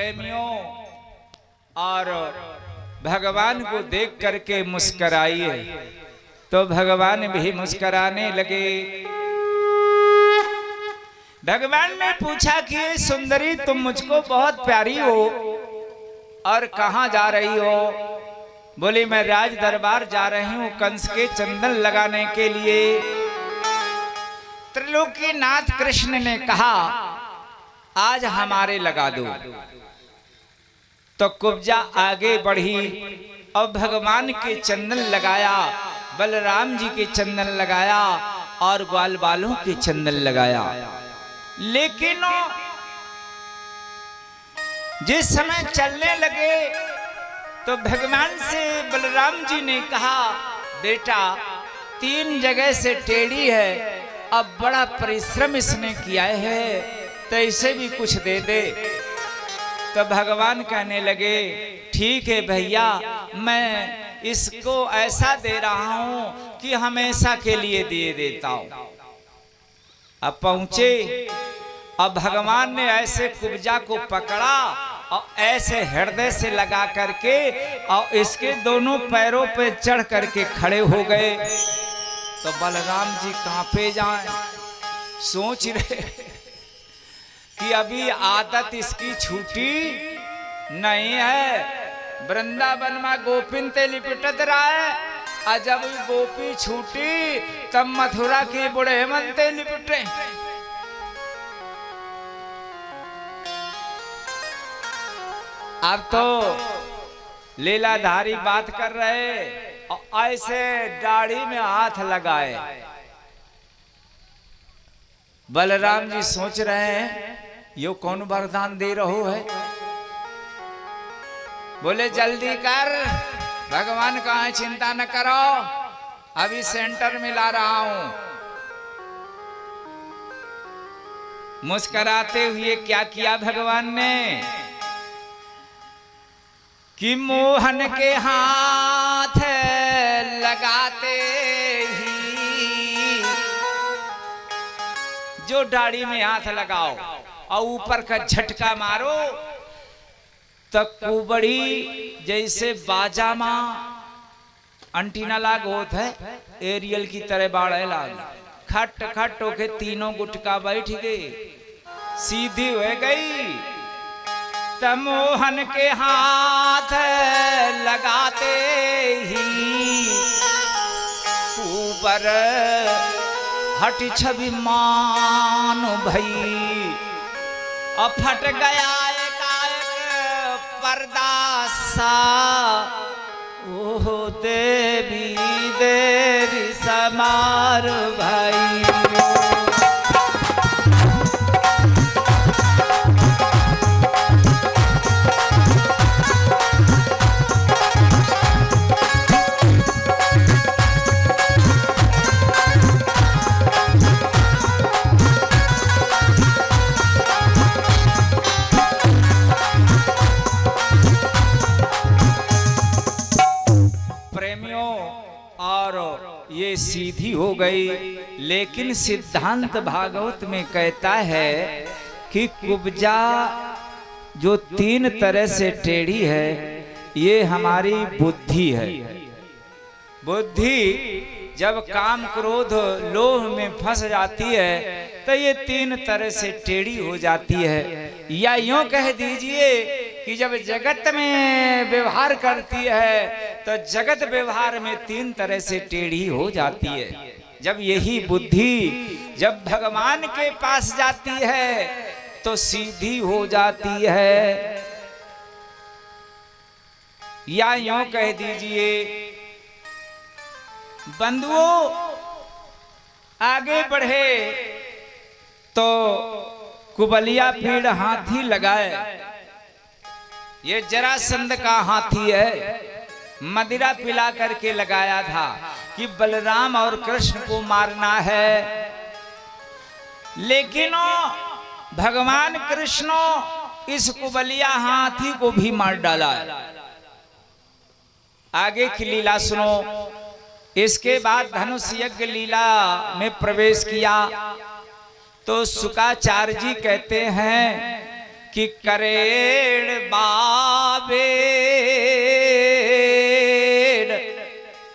प्रेमियों और भगवान को देख करके मुस्कराइए। तो भगवान भी मुस्कराने लगे। भगवान ने पूछा कि सुंदरी तुम मुझको बहुत प्यारी हो और कहाँ जा रही हो? बोली मैं राज दरबार जा रही हूँ कंस के चंदन लगाने के लिए। त्रिलोकीनाथ कृष्ण ने कहा आज हमारे लगा दो। तो कुब्जा आगे बढ़ी और भगवान के चंदन लगाया, बलराम जी के चंदन लगाया और ग्वाल बालों के चंदन लगाया। लेकिन जिस समय चलने लगे तो भगवान से बलराम जी ने कहा बेटा 3 जगह से टेढ़ी है, अब बड़ा परिश्रम इसने किया है तो इसे भी कुछ दे दे। तो भगवान कहने लगे ठीक है भैया, मैं इसको ऐसा दे रहा हूं कि हमेशा के लिए दिए देता हूं। अब पहुंचे, अब भगवान ने ऐसे कुब्जा को पकड़ा और ऐसे हृदय से लगा करके और इसके दोनों पैरों पे चढ़ करके खड़े हो गए। तो बलराम जी कांपे जाएं, सोच रहे कि अभी आदत इसकी छूटी नहीं है। वृंदावन में गोपिन ते लिपटत रहा है और जब गोपी छूटी तब मथुरा के बुढ़े मन ते लिपटे। अब तो लीलाधारी बात कर रहे और ऐसे दाढ़ी में हाथ लगाए। बलराम जी सोच रहे हैं यो कौन वरदान दे रहो है। बोले जल्दी कर, भगवान कहाँ है चिंता न करो, अभी सेंटर में ला रहा हूं। मुस्कुराते हुए क्या किया भगवान ने कि मोहन के हाथ लगाते ही जो दाढ़ी में हाथ लगाओ और ऊपर का झटका मारो तो कुबड़ी जैसे बाजा मां अंटीना लाग होत है एरियल की तरह बाढ़े लाग खट खट होके तीनों गुटका बैठ गए, सीधी हो गई। मोहन के हाथ लगाते ही ऊपर हट छवि मान भई और फट गया एकाएक पर्दा सा। ओहो देवी देवी समार भाई। ये सीधी हो गई, लेकिन सिद्धांत भागवत में कहता है कि कुब्जा जो 3 तरह से टेढ़ी है ये हमारी बुद्धि है। बुद्धि जब काम क्रोध लोभ में फंस जाती है तो ये 3 तरह से टेढ़ी हो जाती है। या यूं कह दीजिए कि जब जगत में व्यवहार करती है तो जगत व्यवहार में 3 तरह से टेढ़ी हो जाती है। जब यही बुद्धि जब भगवान के पास जाती है तो सीधी हो जाती है। या यूं कह दीजिए बंधुओं आगे बढ़े तो कुबलिया पीड़ हाथी लगाए। ये जरासंध का हाथी है, मदिरा पिला करके लगाया था कि बलराम और कृष्ण को मारना है। लेकिन भगवान कृष्ण इस कुबलिया हाथी को भी मार डाला है। आगे की लीला सुनो। इसके बाद धनुष यज्ञ लीला में प्रवेश किया तो शुकाचार्य जी कहते हैं कि करेण बाबे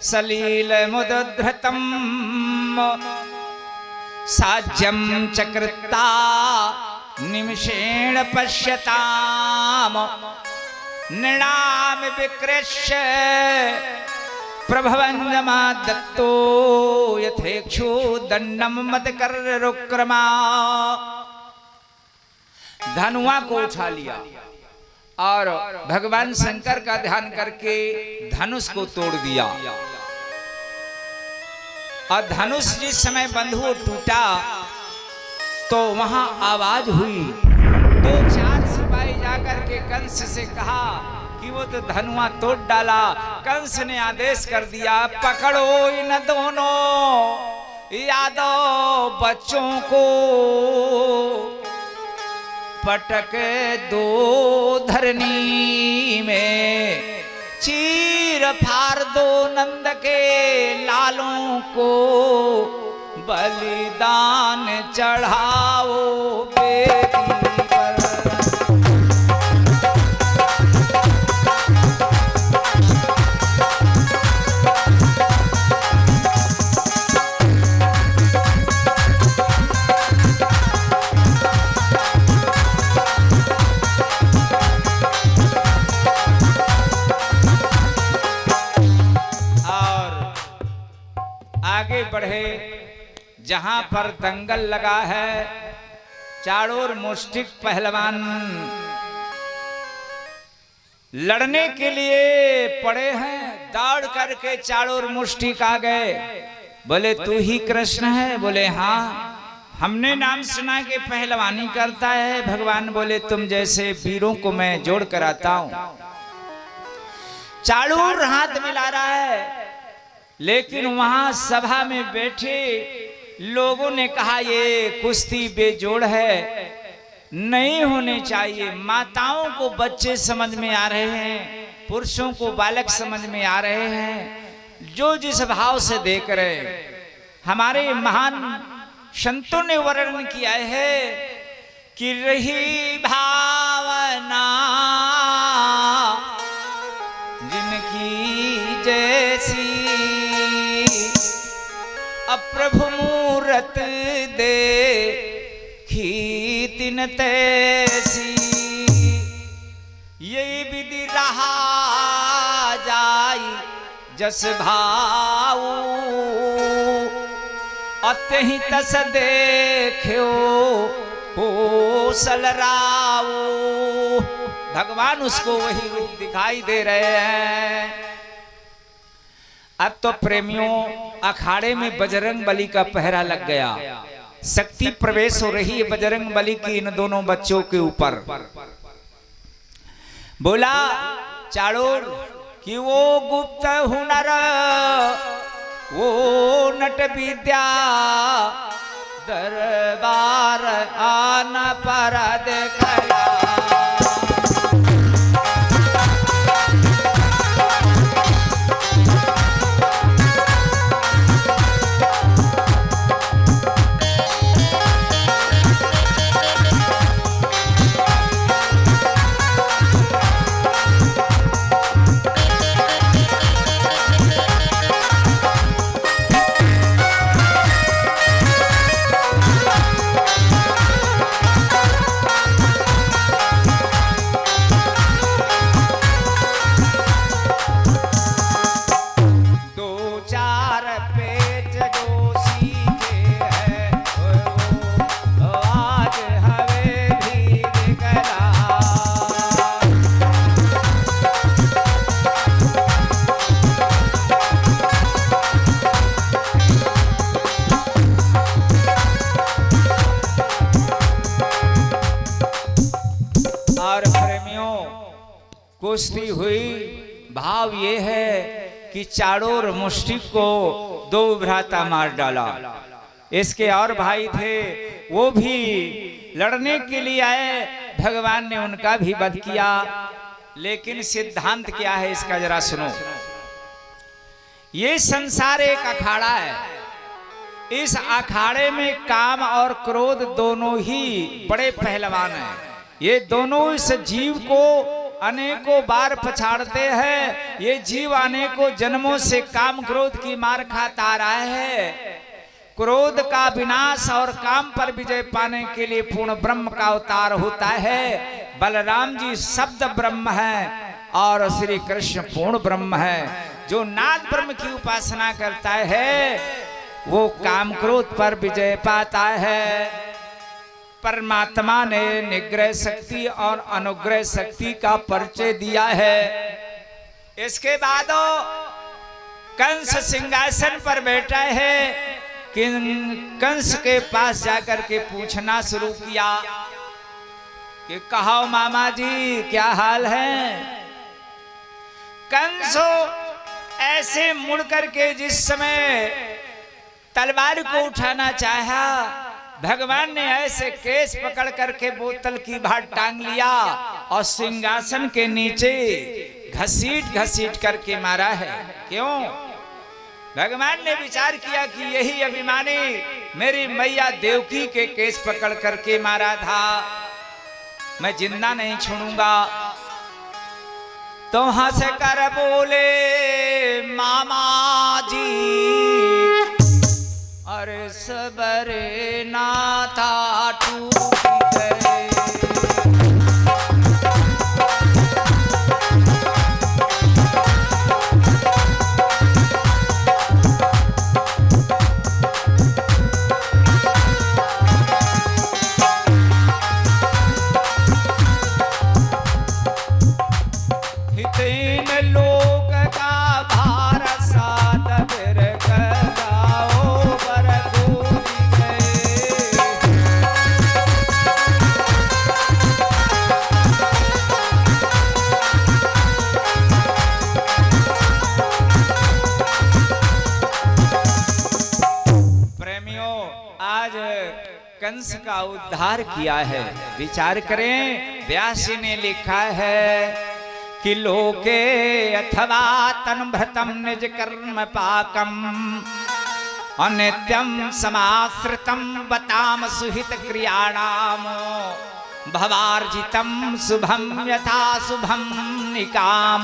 सलील मुदधृतम साज्यम चकृता निमिषेण पश्यताम नृणाम विकृष्य प्रभवंजमा दत्तो यथेक्षु दंडम मत कर रुक्रमा। धनुआ को उठा लिया और भगवान शंकर का ध्यान करके धनुष को तोड़ दिया। और धनुष जिस समय बंधुओं टूटा तो वहां आवाज हुई। 2-4 सिपाही जाकर के कंस से कहा कि वो तो धनुआ तोड़ डाला। कंस ने आदेश कर दिया, पकड़ो इन दोनों यादव बच्चों को, पटक दो धरनी में, चीर फाड़ दो नंद के लालों को, बलिदान चढ़ाओ बेटी पर। आगे बढ़े, जहां पर दंगल लगा है, चारों ओर मुष्टिक पहलवान लड़ने के लिए पड़े हैं। दौड़ करके चारों ओर मुष्टिक आ गए। बोले तू ही कृष्ण है? बोले हाँ, हमने नाम सुना कि पहलवानी करता है। भगवान बोले तुम जैसे वीरों को मैं जोड़ कर आता हूं। चारों ओर हाथ मिला रहा है, लेकिन वहां सभा में बैठे लोगों ने कहा ये कुश्ती बेजोड़ है, नहीं होने चाहिए। माताओं को बच्चे समझ में आ रहे हैं, पुरुषों को बालक समझ में आ रहे हैं, जो जिस भाव से देख रहे। हमारे महान संतों ने वर्णन किया है कि रही भावना जिनकी जैसी, अब प्रभु मूरत देखी तिन तैसी, यही विधि रहा जाई जस भाऊ, अतहि तस देखो कौशल राऊ। भगवान उसको वही दिखाई दे रहे हैं। अब तो प्रेमियों, अखाड़े में बजरंग बली का पहरा लग गया। शक्ति प्रवेश हो रही है बजरंग बली की इन दोनों बच्चों के ऊपर। बोला चाणूर कि वो गुप्त हुनर, वो नट विद्या, दरबार आन पर देखला। कुश्ती हुई। भाव ये है कि चाणूर मुष्टिक को दो भ्राता मार डाला। इसके और भाई थे, वो भी लड़ने के लिए आए, भगवान ने उनका भी वध किया। लेकिन सिद्धांत क्या है इसका जरा सुनो। ये संसार एक अखाड़ा है। इस अखाड़े में काम और क्रोध दोनों ही बड़े पहलवान हैं। ये दोनों इस जीव को अनेकों बार पछाड़ते हैं। ये जीव अनेकों जन्मों से काम क्रोध की मार खाता आ रहा है। क्रोध का विनाश और काम पर विजय पाने के लिए पूर्ण ब्रह्म का अवतार होता है। बलराम जी शब्द ब्रह्म है और श्री कृष्ण पूर्ण ब्रह्म है। जो नाद ब्रह्म की उपासना करता है वो काम क्रोध पर विजय पाता है। परमात्मा ने निग्रह शक्ति और अनुग्रह शक्ति का परिचय दिया है। इसके बाद कंस सिंहासन पर बैठा है कि कंस के पास जाकर के पूछना शुरू किया कि कहो मामा जी क्या हाल है। कंस ऐसे मुड़ करके जिस समय तलवार को उठाना चाहा, भगवान ने ऐसे केस पकड़ करके बोतल की भाट टांग लिया और सिंहासन के नीचे घसीट घसीट करके मारा है। क्यों? भगवान ने विचार किया कि यही अभिमानी मेरी मैया देवकी के केस पकड़ करके मारा था, मैं जिंदा नहीं छोड़ूंगा। तो हंस कर बोले मामा जी, अरे सबरे नाथा टूट गए। हितेन लोक का भार साध बिर गदाओ बर गोदी गए। प्रेमियों, आज कंस का उद्धार किया है। विचार करें, व्यास जी ने लिखा है कि लोके अथवा तन्भृतम निज कर्म पाकम अनित्यम समाश्रितम बताम सुहित क्रियाणाम भवार्जितम शुभम यथा शुभम निकाम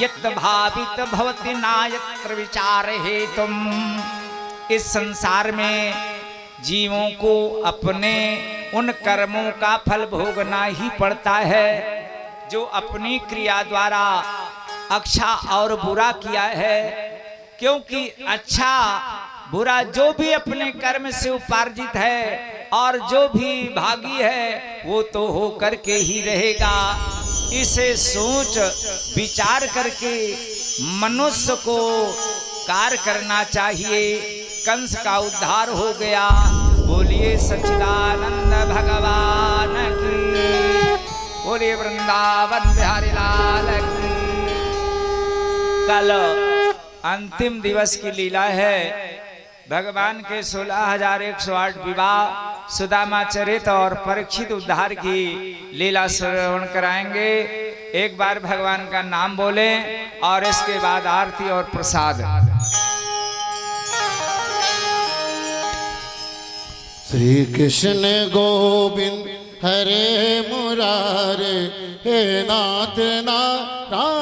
यत् भावित भवति नायत्र विचार हेतुम। इस संसार में जीवों को अपने उन कर्मों का फल भोगना ही पड़ता है जो अपनी क्रिया द्वारा अच्छा और बुरा किया है। क्योंकि अच्छा बुरा जो भी अपने कर्म से उपार्जित है और जो भी भागी है वो तो हो करके ही रहेगा। इसे सोच विचार करके मनुष्य को कार्य करना चाहिए। कंस का उद्धार हो गया। बोलिए सच्चिदानंद भगवान की, बोलिए वृंदावन बिहारी लाल की। कल अंतिम दिवस की लीला है। भगवान के 16,108 विवाह, सुदामा चरित और परीक्षित उद्धार की लीला श्रवण कराएंगे। एक बार भगवान का नाम बोलें और इसके बाद आरती और प्रसाद। श्री कृष्ण गोविंद हरे मुरारे, हे नाथ नारायण